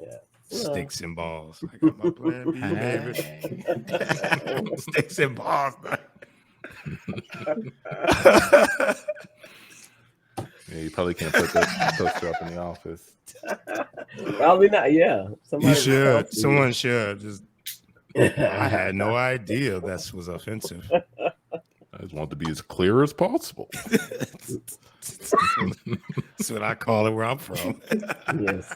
Yeah. Sticks and balls. I got my plan B, baby. Sticks and balls. Yeah, you probably can't put that poster up in the office. Probably not. Yeah. You should. Someone should. Just. I had no idea this was offensive. I just want to be as clear as possible. That's what I call it where I'm from. Yes.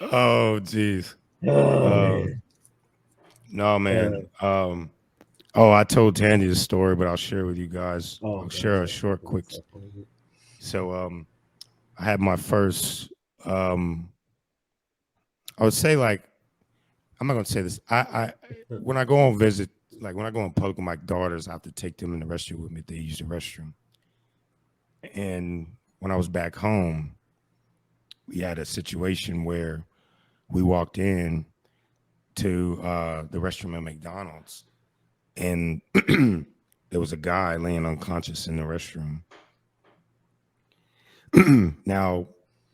Oh, geez. Man. No, man. I told Tandy the story, but I'll share it with you guys. I'll share a short, quick. So, I had my first. I would say, like, I'm not gonna say this. I when I go on visit, like when I go in public with my daughters, I have to take them in the restroom with me if they use the restroom. And when I was back home, we had a situation where we walked in to the restroom at McDonald's, and there was a guy laying unconscious in the restroom. Now,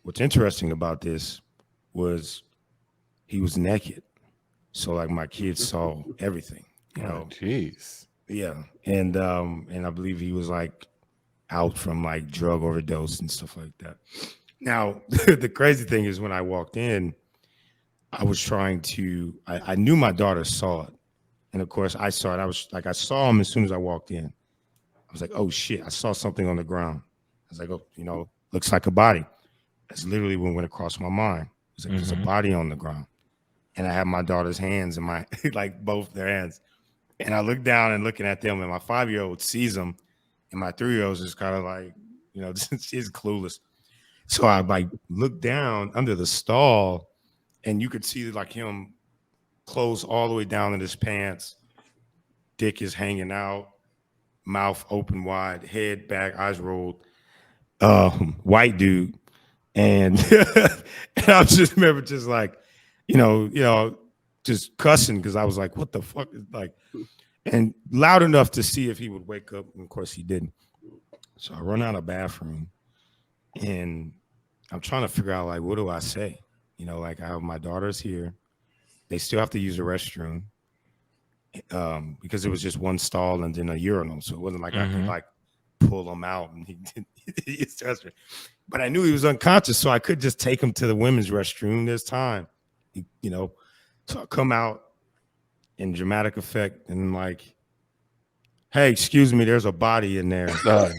what's interesting about this was he was naked. So like my kids saw everything, you know. Jeez. Yeah. And I believe he was like out from like drug overdose and stuff like that. Now, the crazy thing is when I walked in, I was trying to, I knew my daughter saw it. And of course I saw it. I saw him as soon as I walked in. I was like, oh shit, I saw something on the ground. I was like, oh, you know, looks like a body. That's literally what went across my mind. It's like, there's a body on the ground. And I have my daughter's hands in my, like both their hands. And I look down and looking at them, and my 5-year-old sees them. And my 3-year-old is kind of like, you know, she's clueless. So I like look down under the stall, and you could see like him clothes all the way down in his pants. Dick is hanging out, mouth open wide, head back, eyes rolled. White dude. And, and I just remember just like, you know, just cussing because I was like, what the fuck is like, and loud enough to see if he would wake up. And of course he didn't. So I run out of the bathroom and I'm trying to figure out like, what do I say? You know, like I have my daughters here. They still have to use the restroom because it was just one stall and then a urinal. So it wasn't like I could like pull him out and he used the restroom. But I knew he was unconscious, so I could just take him to the women's restroom. There's time. You know, so I come out in dramatic effect and like, hey, excuse me, there's a body in there. Dang.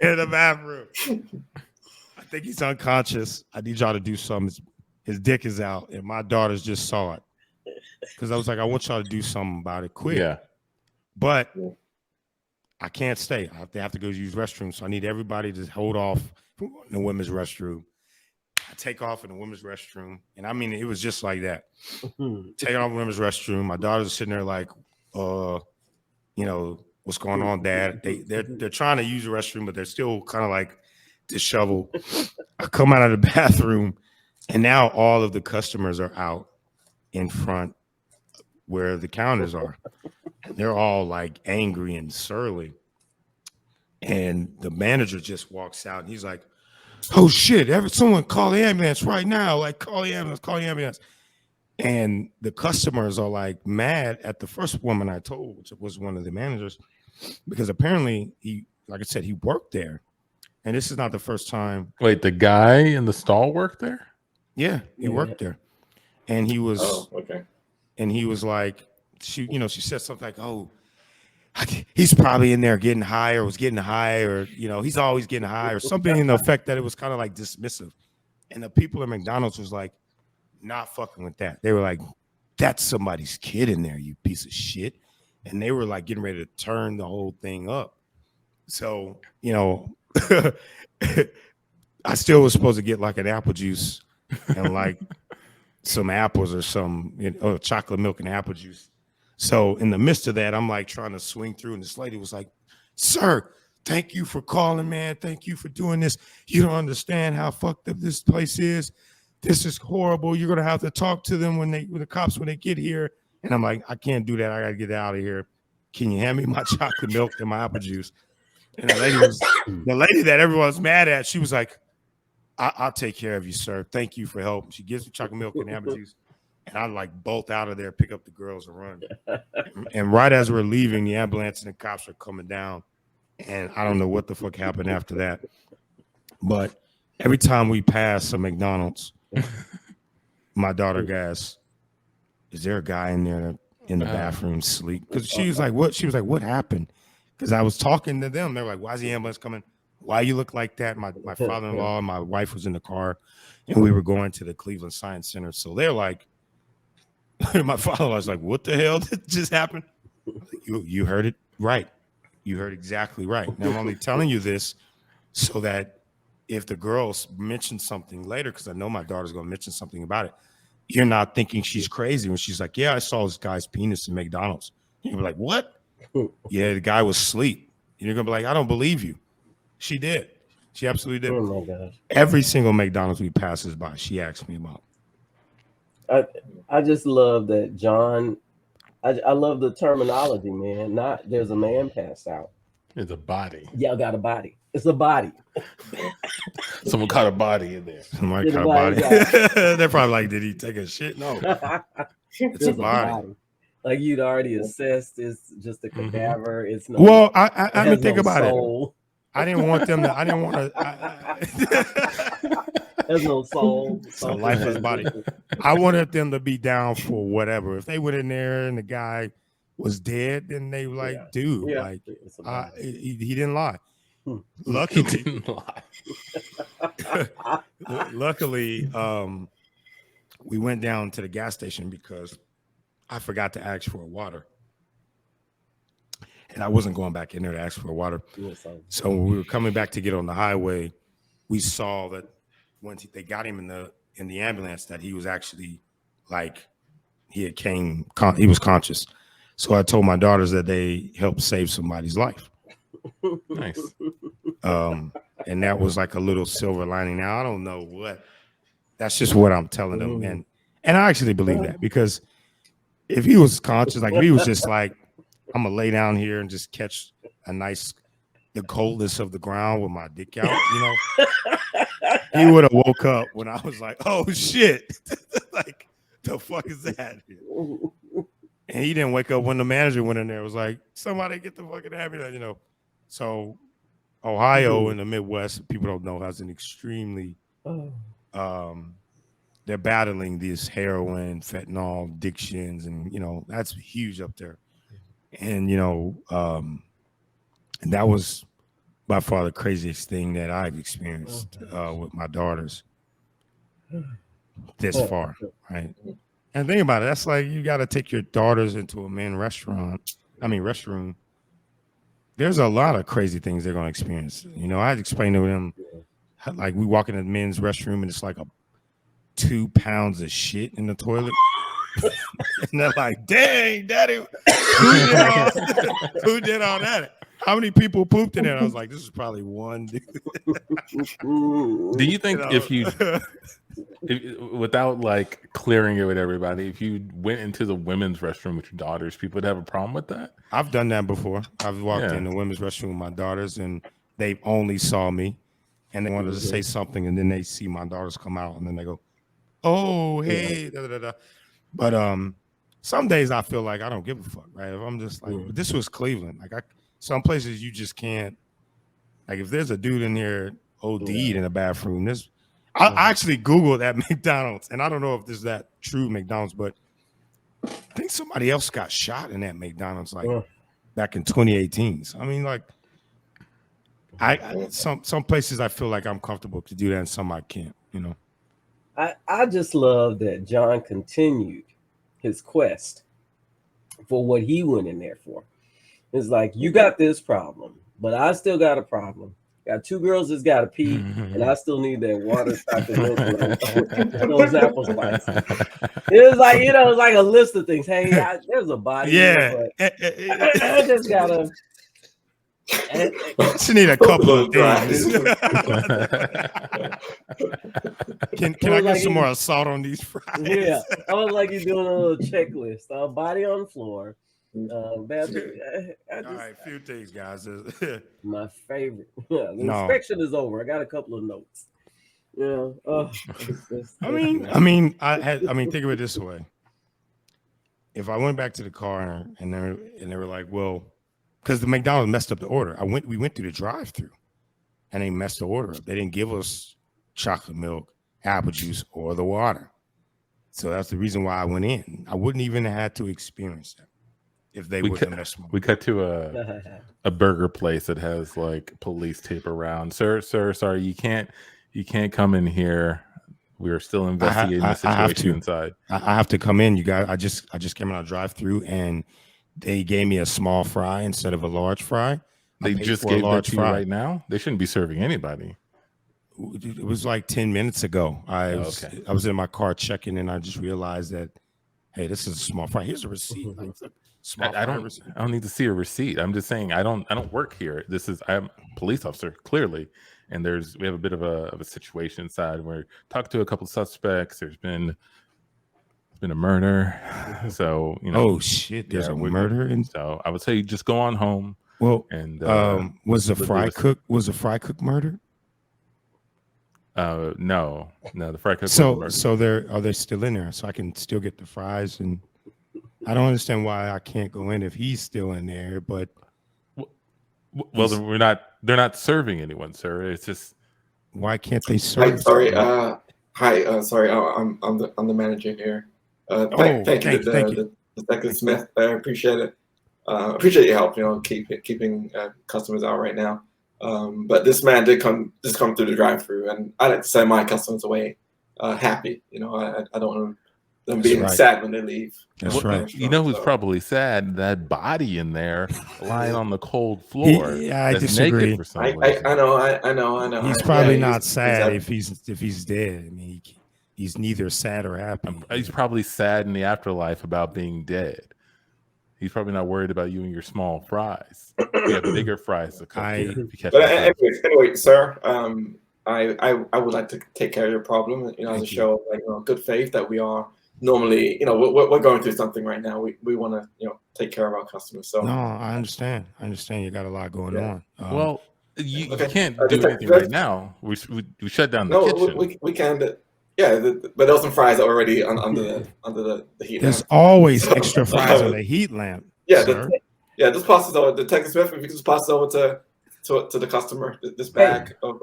In the bathroom. I think he's unconscious. I need y'all to do something. His dick is out, and my daughters just saw it. Because I was like, I want y'all to do something about it quick. Yeah. But I can't stay. I have to go use restrooms. So I need everybody to hold off in the women's restroom. I take off in the women's restroom. And I mean, it was just like that. Take off in the women's restroom. My daughters are sitting there like, you know, what's going on, Dad? They're trying to use the restroom, but they're still kind of like disheveled. I come out of the bathroom, and now all of the customers are out in front where the counters are. They're all like angry and surly. And the manager just walks out and he's like, oh shit, someone call the ambulance right now. Like, call the ambulance. And the customers are like mad at the first woman I told, which was one of the managers, because apparently he, like I said, he worked there. And this is not the first time. Wait, the guy in the stall worked there? Yeah, he worked there. And he was, okay. And he was like, she said something like, oh, he's probably in there getting high or was getting high or, you know, he's always getting high or something in the effect that it was kind of like dismissive. And the people at McDonald's was like, not fucking with that. They were like, that's somebody's kid in there, you piece of shit. And they were like getting ready to turn the whole thing up. So, you know, I still was supposed to get like an apple juice and like some apples or some, you know, chocolate milk and apple juice. So in the midst of that, I'm like trying to swing through, and this lady was like, sir, thank you for calling, man. Thank you for doing this. You don't understand how fucked up this place is. This is horrible. You're gonna have to talk to them when the cops get here. And I'm like, I can't do that. I gotta get out of here. Can you hand me my chocolate milk and my apple juice? And the lady that everyone's mad at, she was like, I'll take care of you, sir. Thank you for help. She gives me chocolate milk and apple juice. And I like bolt out of there, pick up the girls and run. And right as we're leaving, the ambulance and the cops are coming down. And I don't know what the fuck happened after that. But every time we pass a McDonald's, my daughter asks, is there a guy in there in the bathroom sleep? Because she was like, what? She was like, what happened? Because I was talking to them. They were like, why is the ambulance coming? Why you look like that? My father-in-law and my wife was in the car, and we were going to the Cleveland Science Center. So they're like, my father-in-law was like, what the hell did just happen? You heard it right. You heard exactly right. Now I'm only telling you this so that if the girls mention something later, because I know my daughter's going to mention something about it, you're not thinking she's crazy when she's like, yeah, I saw this guy's penis in McDonald's. You're like, what? Yeah, the guy was asleep. And you're going to be like, I don't believe you. She did. She absolutely did. Oh my gosh. Every single McDonald's we passes by, she asks me about. I just love that John. I love the terminology, man. Not there's a man passed out. It's a body. Y'all got a body. It's a body. Someone caught a body in there. Somebody caught a body. They're probably like, did he take a shit? No. It's a body. Like you'd already assessed, it's just a cadaver. It's no. Well, I mean, think about soul. it. I didn't want them to. I didn't want to. There's no soul. It's a lifeless body. I wanted them to be down for whatever. If they went in there and the guy was dead, then they were like, dude, like he didn't lie. Luckily, He didn't lie. luckily, we went down to the gas station because I forgot to ask for water. And I wasn't going back in there to ask for water. So when we were coming back to get on the highway, we saw that when they got him in the ambulance, that he was actually like he was conscious. So I told my daughters that they helped save somebody's life. Nice. And that was like a little silver lining. Now I don't know what. That's just what I'm telling them, and I actually believe that, because if he was conscious, like if he was just like, I'm gonna lay down here and just catch the coldness of the ground with my dick out, he would have woke up when I was like, oh shit, like the fuck is that? And he didn't wake up when the manager went in there. It was like, somebody get the fucking ambulance, So Ohio in the Midwest, people don't know, has an extremely they're battling these heroin, fentanyl addictions, and that's huge up there. And and that was by far the craziest thing that I've experienced with my daughters this far, right? And think about it, that's like you got to take your daughters into a men's restroom. There's a lot of crazy things they're going to experience. I explained to them, like we walk in the men's restroom and it's like 2 pounds of shit in the toilet. And they're like, dang, daddy, who did all that? How many people pooped in there? I was like, this is probably one dude. Do you think if without like clearing it with everybody, if you went into the women's restroom with your daughters, people would have a problem with that? I've done that before. I've walked in the women's restroom with my daughters and they only saw me and they wanted to say something, and then they see my daughters come out and then they go, oh, hey, da, da, da. But some days I feel like I don't give a fuck, right? If I'm just like, but this was Cleveland. Like some places you just can't, like if there's a dude in here OD'd in a bathroom, I actually Googled at McDonald's, and I don't know if this is that true McDonald's, but I think somebody else got shot in that McDonald's like back in 2018. So, I mean, like some places I feel like I'm comfortable to do that, and some I can't, I just love that John continued his quest for what he went in there for. It's like, you got this problem, but I still got a problem. Got 2 girls that's got to pee, and I still need that water those apple spices. It was like, it's like a list of things. Hey, there's a body. Yeah. But I just gotta. She need a couple of things. Can I get some more salt on these fries? Yeah, I was like, you're doing a little checklist. Body on the floor, Badger, I All just right, few things, guys. my favorite. The No, inspection is over. I got a couple of notes. Yeah. I mean, think of it this way. If I went back to the car and they were like, well, because the McDonald's messed up the order. We went through the drive-through and they messed the order up. They didn't give us chocolate milk, apple juice, or the water. So that's the reason why I went in. I wouldn't even have had to experience that if they wouldn't have messed me. We cut to a burger place that has like police tape around. Sir, sorry, you can't come in here. We are still investigating the situation inside. I have to come in. You guys, I just came out of drive-through and they gave me a small fry instead of a large fry. They just gave that to you right now. They shouldn't be serving anybody. It was like 10 minutes ago. I was in my car checking and I just realized that, hey, this is a small fry. Here's a receipt. I don't need to see a receipt. I'm just saying I don't work here. I'm a police officer, clearly. And we have a bit of a situation inside where talked to a couple of suspects. There's been a murder. So, oh shit, there's a murder. So I would say just go on home. Well, and was the fry cook murdered? No, the fry cook. So are they still in there? So I can still get the fries, and I don't understand why I can't go in if he's still in there. But well, they're not serving anyone, sir. It's just why can't they serve? Hi, sorry. Hi. Sorry. I'm the manager here. Thank you, Detective Smith. I appreciate it. Appreciate your help. Keeping customers out right now. But this man did come through the drive-through, and I like to send my customers away happy. I don't want them being sad when they leave. That's right. You know who's probably sad? That body in there lying on the cold floor. I disagree. For some reason. I know. He's probably not sad if he's dead. I mean, he's neither sad or happy. He's probably sad in the afterlife about being dead. He's probably not worried about you and your small fries. We have bigger fries to cook. Anyway, sir, I would like to take care of your problem. As a show of good faith that we are normally, we're going through something right now. We want to, take care of our customers. So no, I understand. You got a lot going on. Well, you can't do anything right now. We shut down the kitchen. We can. Yeah, but those some fries are already under the heat. There's always extra fries on the heat lamp. Yeah, just pass it over. Detective Smith, if you can just pass it over to the customer, this bag of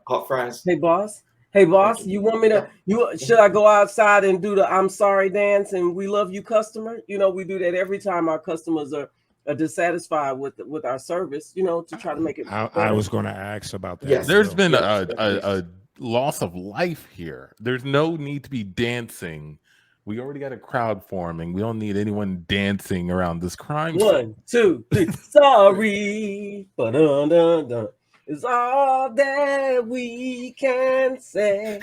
hot fries. Hey, boss, you want me to? Should I go outside and do the "I'm sorry" dance and "We love you" customer? We do that every time our customers are dissatisfied with our service. To try to make it. I was going to ask about that. Yes. There's been a loss of life here. There's no need to be dancing. We already got a crowd forming. We don't need anyone dancing around this crime. 1, 2, 3. Sorry, but is all that we can say.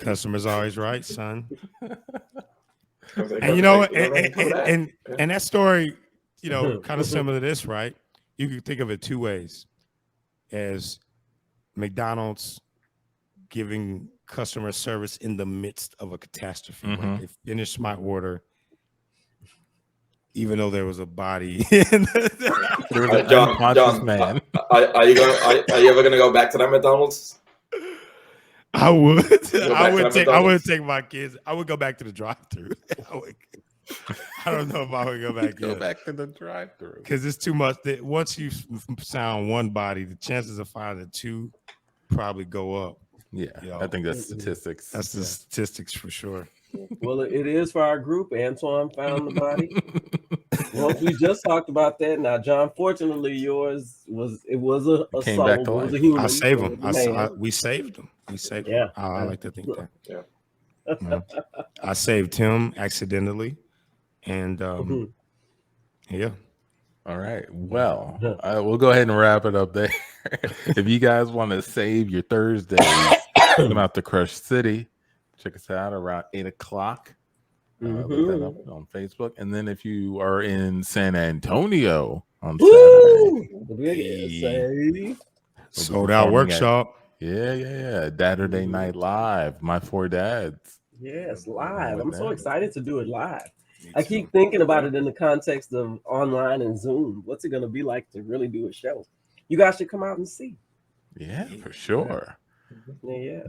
Customer's always right, son. And and that story, kind of similar to this, right? You can think of it two ways: as McDonald's giving customer service in the midst of a catastrophe. Mm-hmm. Right? They finished my order, even though there was a body. There was an unconscious man. Are you ever gonna go back to that McDonald's? I would. I would take my kids. I would go back to the drive-through. I don't know if I would go back. Go back to the drive-through because it's too much. Once you found one body, the chances of finding two probably go up. Yeah, I think that's statistics. That's the statistics for sure. Well, it is for our group. Antoine found the body. Once we just talked about that. Now, John, fortunately, yours was a soul. It was a human. I saved him. We saved him. Yeah, I like to think that. Yeah. I saved him accidentally, and yeah. All right. Well, we'll go ahead and wrap it up there. If you guys want to save your Thursdays, come out to Crush City. Check us out around 8:00. Look that up on Facebook. And then if you are in San Antonio on Saturday, sold out workshop. Yeah. Saturday Night Live. My Four Dads. Yes, With live. I'm so that. excited to do it live. Me I too. keep thinking about it in the context of online and Zoom. What's it going to be like to really do a show? You guys should come out and see. Yeah, for sure. Yeah.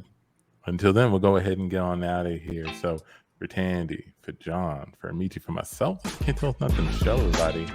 Until then, we'll go ahead and get on out of here. So for Tandy, for John, for Amici, for myself, Can't Tell Us Nothing show, everybody.